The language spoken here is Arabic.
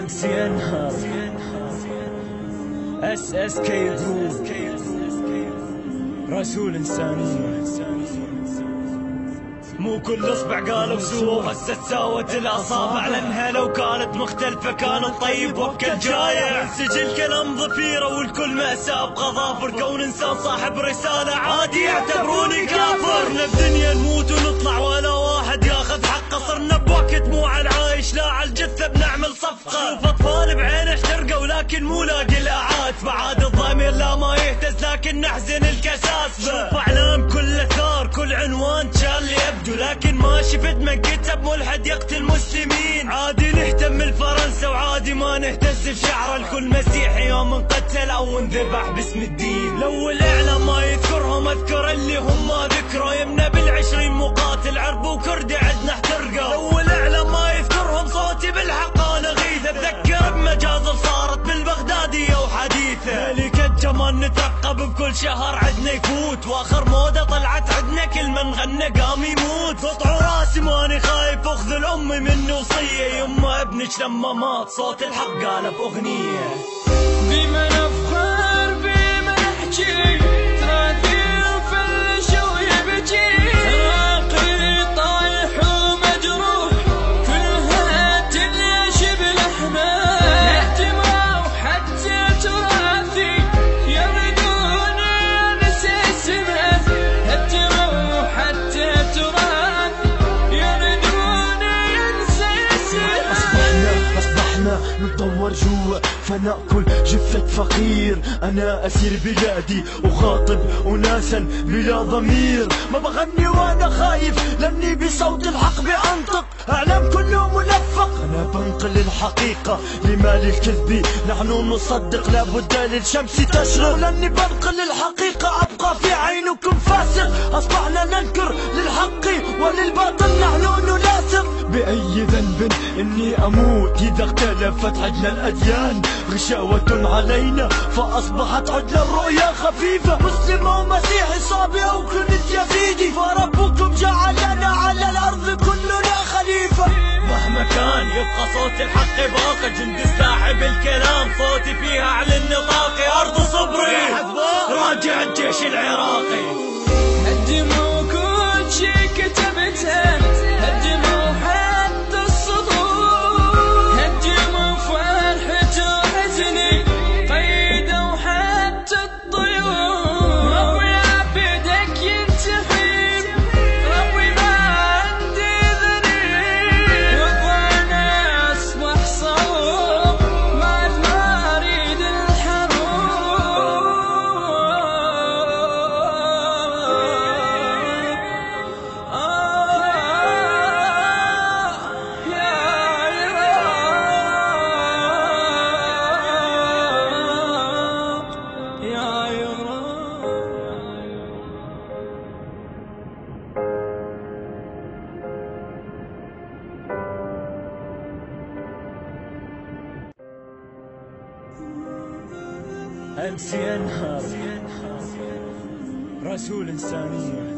MC انهار SSK جروب رسول إنسانية. مو كل اصبع قالوا سوء، هسه تساوت الاصابع لانها لو كانت مختلفه كان الطيب وكل جايع. سجل كلام ضفيره والكل مأساة بغضافر، كون انسان صاحب رساله عادي يعتبروني كافر. احنا بدنيا نموت ونطلع ولا واحد ياخذ حقه، صرنا بوقت مو على العايش لا على الجثه بنعمل صفقه. شوف اطفال بعينه احترقوا لكن مو لاقي الاعات، بعاد الضمير لا ما يهتز لكن نحزن الكساس. شوف اعلام كل اثار كل عنوان كان لي يبدو، لكن ما شفت من كتب ملحد يقتل مسلمين. عادي نهتم الفرنسا وعادي ما نهتز بشعر الكل مسيحي يوم انقتل او انذبح باسم الدين. لو الاعلام ما يذكرهم اذكر اللي هم ما ذكروا، يمنا بال20 مقاتل عرب وكردي عدنا احترقوا. لو الاعلام ما يذكرهم صوتي بالحق انا غيث، اتذكر بمجازر صارت بالبغدادية وحديثة. ملكة جمال نترقب بكل شهر عدنا يفوت، واخر موضة طلعت عدنا كل من غنى قام يموت. قطعوا راسي ماني خايف اخذل امي مني وصية، يما ابنك لما مات صوت الحق قال باغنية. بما نفخر بما نحكي تراثير فلش ويبكي، عراقي طايح ومجروح كلها تنيش بالاحمال. اهتمام حتى تراثي يردوني انسى اسمه، اهتمام حتى تراثي يردوني انسى اسمه. اصبحنا نتطور جوا فناكل جثة فقير. انا اسير بلادي وخاطب اناسا بلا ضمير، ما بغني وانا خايف لاني بصوت الحق بانطق. اعلام كله ملفق، انا بنقل الحقيقة لمال الكذب نحن نصدق، لابد للشمس تشرق. لاني بنقل الحقيقة ابقى في عينكم فاسق. اصبحنا ننكر للحق وللباطل نحن نلاصق. باي ذنب اني اموت اذا اختلفت عدنا الاديان؟ غشاوة علينا فاصبحت عدنا الرؤيا خفيفة. مسلم ومسيحي صابئ او كنت يزيدي، فربكم جعلنا على الارض كلنا خليفة. مهما كان يبقى صوت الحق باقي، جند ساحب الكلام صوتي فيها اعلن نطاقي. ارض صبري راجع الجيش العراقي. هدموا كل شي كتبته، هدموا حتى السطور، هدموا فرحتي وحزني قيدوا حتى الطيور. ربي عبدك ينتحر، ربي ما عندي ذنب، وانا اصبح صوب بعد ما اريد الحروب. MC انهار رسول إنسانية.